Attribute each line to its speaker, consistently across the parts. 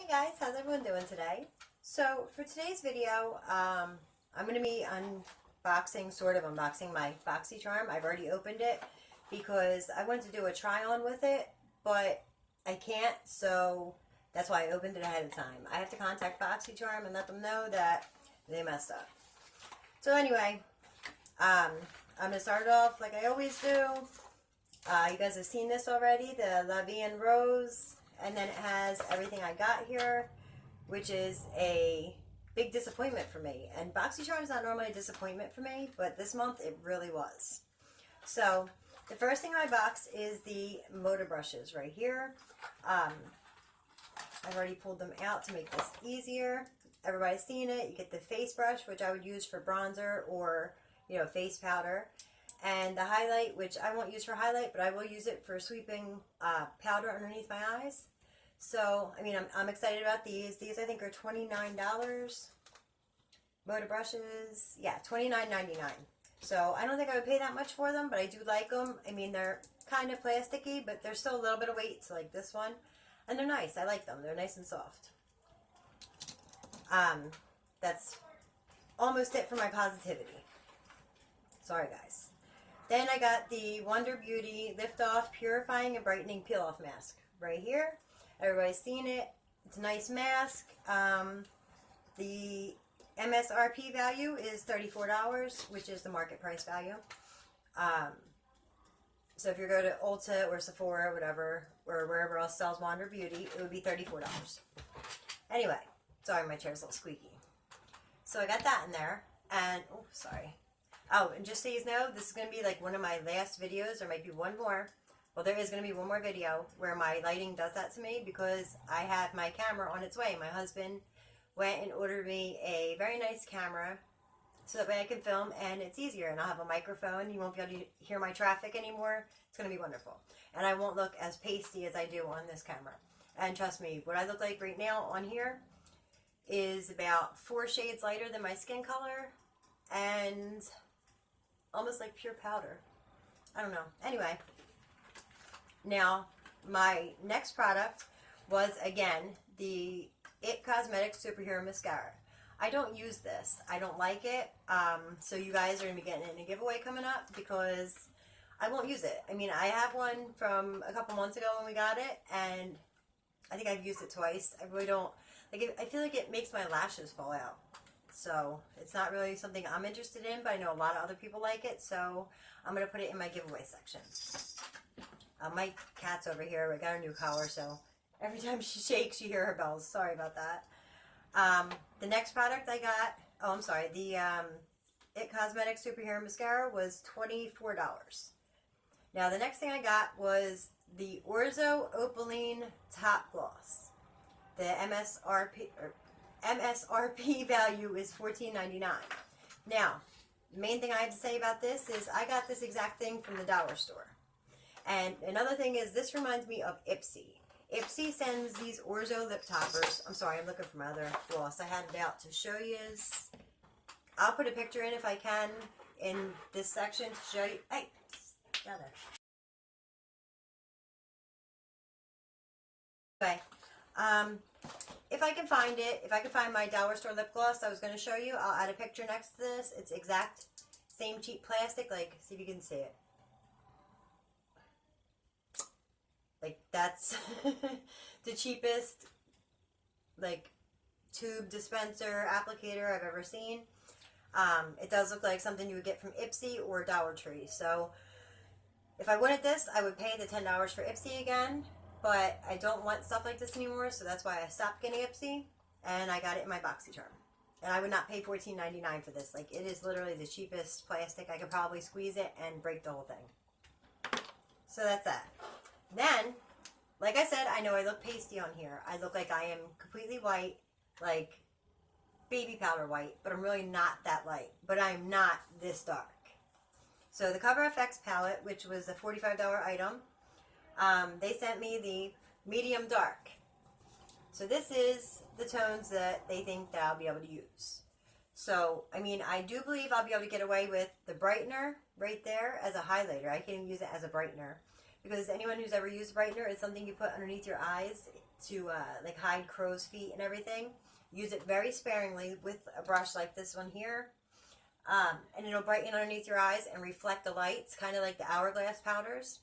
Speaker 1: Hey guys, how's everyone doing today? So for today's video, I'm going to be unboxing my boxycharm. I've already opened it because I wanted to do a try on with it, but I can't, so that's why I opened it ahead of time. I have to contact boxycharm and let them know that they messed up. So anyway, I'm going to start it off like I always do. You guys have seen this already, the La Vie en Rose. And then it has everything I got here, which is a big disappointment for me. And BoxyCharm is not normally a disappointment for me, but this month it really was. So the first thing in my box is the motor brushes right here. I've already pulled them out to make this easier. Everybody's seen it. You get the face brush, which I would use for bronzer or, face powder. And the highlight, which I won't use for highlight, but I will use it for sweeping powder underneath my eyes. So, I'm excited about these. These, I think, are $29. Motor brushes, yeah, $29.99. So, I don't think I would pay that much for them, but I do like them. They're kind of plasticky, but there's still a little bit of weight, so like this one. And they're nice. I like them. They're nice and soft. That's almost it for my positivity. Sorry, guys. Then I got the Wonder Beauty Lift Off Purifying and Brightening Peel Off Mask right here. Everybody's seen it. It's a nice mask. The MSRP value is $34, which is the market price value. So if you go to Ulta or Sephora or whatever, or wherever else sells Wonder Beauty, it would be $34. Anyway, sorry, my chair's a little squeaky. So I got that in there, and, oh, sorry. Oh, and just so you know, this is going to be like one of my last videos. There might be one more. Well, there is going to be one more video where my lighting does that to me because I have my camera on its way. My husband went and ordered me a very nice camera so that way I can film and it's easier. And I'll have a microphone. You won't be able to hear my traffic anymore. It's going to be wonderful. And I won't look as pasty as I do on this camera. And trust me, what I look like right now on here is about 4 shades lighter than my skin color. And almost like pure powder. I don't know. Anyway, now my next product was again the It Cosmetics Superhero Mascara. I don't use this. I don't like it. So you guys are going to be getting it in a giveaway coming up because I won't use it. I have one from a couple months ago when we got it, and I think I've used it twice. I really don't like it. I feel like it makes my lashes fall out. So it's not really something I'm interested in, but I know a lot of other people like it, so I'm going to put it in my giveaway section. My cat's over here. I got her new collar, so every time she shakes, you hear her bells. Sorry about that. The next product I got, the It Cosmetics Superhero Mascara was $24. Now, the next thing I got was the Orzo Opaline Top Gloss. The MSRP value is $14.99. Now, the main thing I have to say about this is I got this exact thing from the dollar store. And another thing is this reminds me of Ipsy. Ipsy sends these Orzo lip toppers. I'm sorry, I'm looking for my other gloss. I had it out to show you. I'll put a picture in if I can in this section to show you. Hey, got it. Okay. If I can find it, if I can find my dollar store lip gloss I was going to show you, I'll add a picture next to this. It's exact same cheap plastic. Like, see if you can see it. Like, that's the cheapest, like, tube dispenser applicator I've ever seen. It does look like something you would get from Ipsy or Dollar Tree. So, if I wanted this, I would pay the $10 for Ipsy again. But I don't want stuff like this anymore, so that's why I stopped getting Ipsy, and I got it in my BoxyCharm. And I would not pay $14.99 for this. Like, it is literally the cheapest plastic. I could probably squeeze it and break the whole thing. So that's that. Then, like I said, I know I look pasty on here. I look like I am completely white, like baby powder white, but I'm really not that light. But I'm not this dark. So the Cover FX palette, which was a $45 item, they sent me the medium dark. So this is the tones that they think that I'll be able to use. So, I do believe I'll be able to get away with the brightener right there as a highlighter. I can even use it as a brightener. because anyone who's ever used brightener, it's something you put underneath your eyes to like hide crow's feet and everything. Use it very sparingly with a brush like this one here. And it'll brighten underneath your eyes and reflect the lights, kind of like the hourglass powders.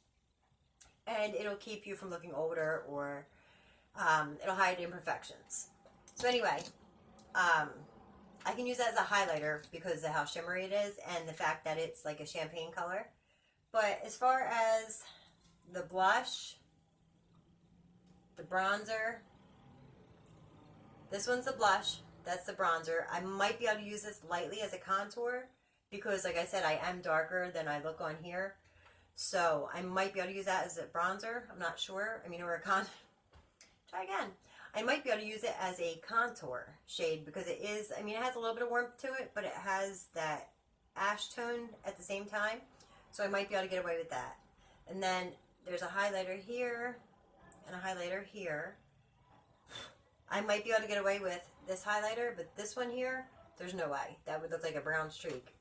Speaker 1: And it'll keep you from looking older, or it'll hide imperfections. So anyway, I can use that as a highlighter because of how shimmery it is and the fact that it's like a champagne color. But as far as the blush, the bronzer, this one's the blush, that's the bronzer. I might be able to use this lightly as a contour because, like I said, I am darker than I look on here. So I might be able to use that as a bronzer. I'm not sure. I mean, or a try again. I might be able to use it as a contour shade because it is, I mean, it has a little bit of warmth to it, but it has that ash tone at the same time. So I might be able to get away with that. And then there's a highlighter here and a highlighter here. I might be able to get away with this highlighter, but this one here, there's no way. That would look like a brown streak.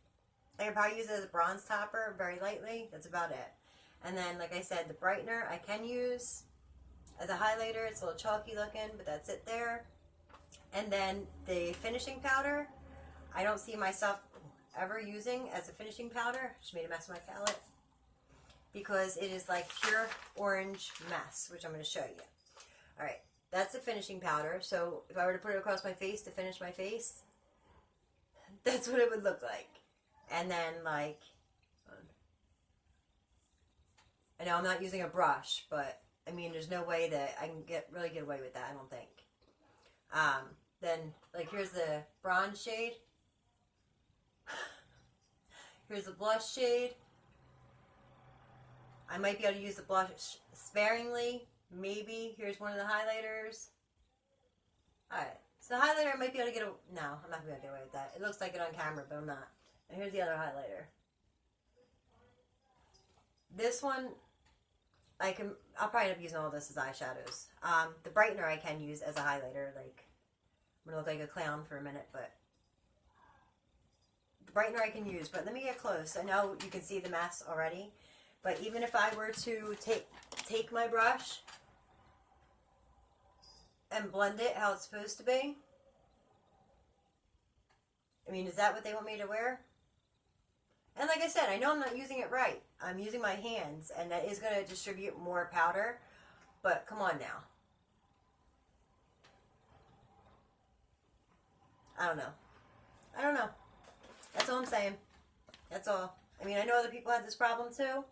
Speaker 1: I could probably use it as a bronze topper very lightly. That's about it. And then, like I said, the brightener I can use as a highlighter. It's a little chalky looking, but that's it there. And then the finishing powder, I don't see myself ever using as a finishing powder. Just made a mess of my palette because it is like pure orange mess, which I'm going to show you. All right, that's the finishing powder. So if I were to put it across my face to finish my face, that's what it would look like. And then, like, I know I'm not using a brush, but I mean, there's no way that I can really get away with that, I don't think. Then, like, here's the bronze shade. Here's the blush shade. I might be able to use the blush sparingly. Maybe. Here's one of the highlighters. Alright. So the highlighter I might be able to get no, I'm not going to be able to get away with that. It looks like it on camera, but I'm not. And here's the other highlighter. This one, I'll probably end up using all this as eyeshadows. The brightener I can use as a highlighter. Like, I'm going to look like a clown for a minute, but the brightener I can use. But let me get close. I know you can see the mess already, but even if I were to take my brush and blend it how it's supposed to be, I mean, is that what they want me to wear? And like I said, I know I'm not using it right. I'm using my hands, and that is going to distribute more powder. But come on now. I don't know. I don't know. That's all I'm saying. That's all. I mean, I know other people had this problem too.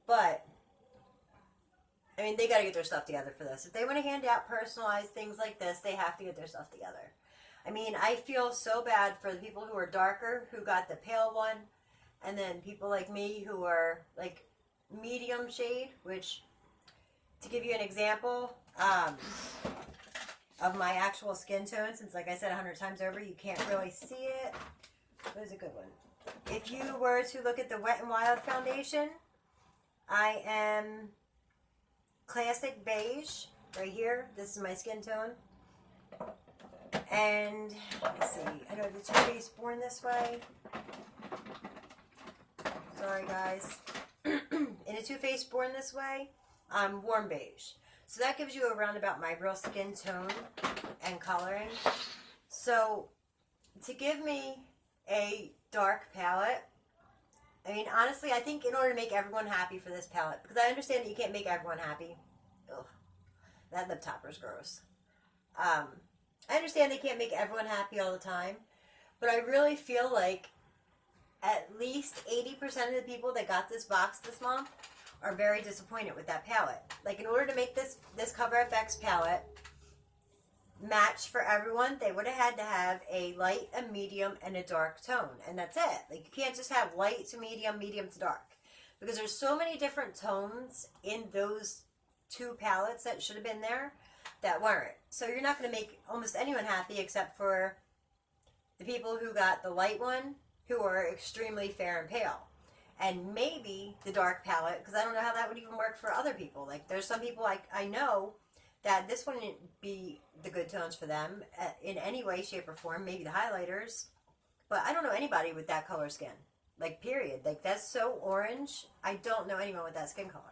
Speaker 1: But, I mean, they got to get their stuff together for this. If they want to hand out personalized things like this, they have to get their stuff together. I mean, I feel so bad for the people who are darker, who got the pale one. And then people like me who are like medium shade, which, to give you an example of my actual skin tone, since like I said 100 times over, you can't really see it. What is a good one? If you were to look at the Wet n Wild foundation, I am classic beige right here. This is my skin tone. And let's see, I know the Too Faced Born This Way. Sorry, guys. In a Too Faced Born This Way, I'm warm beige. So that gives you a roundabout my real skin tone and coloring. So to give me a dark palette, I mean, honestly, I think in order to make everyone happy for this palette, because I understand that you can't make everyone happy. Ugh, that lip topper's gross. I understand they can't make everyone happy all the time, but I really feel like at least 80% of the people that got this box this month are very disappointed with that palette. Like, in order to make this Cover FX palette match for everyone, they would have had to have a light, a medium, and a dark tone. And that's it. Like, you can't just have light to medium, medium to dark. Because there's so many different tones in those two palettes that should have been there that weren't. So you're not going to make almost anyone happy except for the people who got the light one, who are extremely fair and pale. And maybe the dark palette, because I don't know how that would even work for other people. Like, there's some people I know that this wouldn't be the good tones for them in any way, shape, or form. Maybe the highlighters. But I don't know anybody with that color skin. Like, period. Like, that's so orange. I don't know anyone with that skin color.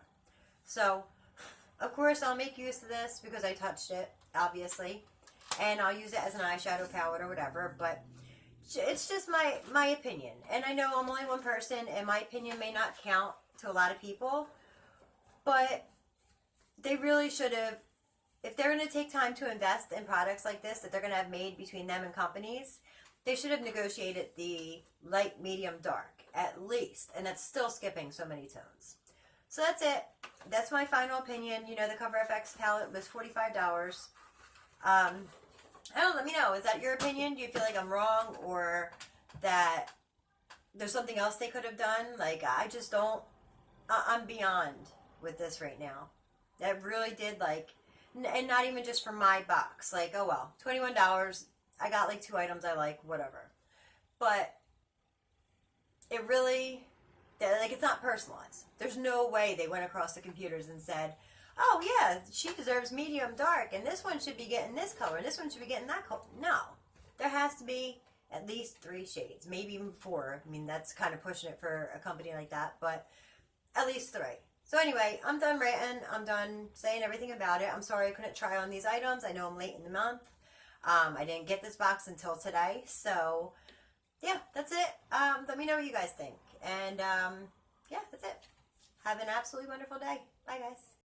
Speaker 1: So, of course, I'll make use of this because I touched it, obviously. And I'll use it as an eyeshadow palette or whatever. But it's just my opinion. And I know I'm only one person, and my opinion may not count to a lot of people. But they really should have, if they're going to take time to invest in products like this that they're going to have made between them and companies, they should have negotiated the light, medium, dark, at least. And that's still skipping so many tones. So that's it. That's my final opinion. You know, the Cover FX palette was $45. I don't know, let me know. Is that your opinion? Do you feel like I'm wrong, or that there's something else they could have done? Like, I just don't, I'm beyond with this right now. That really did, like, and not even just for my box. Like, oh well, $21. I got like 2 items I like, whatever. But it really, like, it's not personalized. There's no way they went across the computers and said, oh yeah, she deserves medium dark, and this one should be getting this color, and this one should be getting that color. No. There has to be at least 3 shades, maybe even 4. I mean, that's kind of pushing it for a company like that, but at least 3. So anyway, I'm done ranting. I'm done saying everything about it. I'm sorry I couldn't try on these items. I know I'm late in the month. I didn't get this box until today, so yeah, that's it. Let me know what you guys think. And yeah, that's it. Have an absolutely wonderful day. Bye, guys.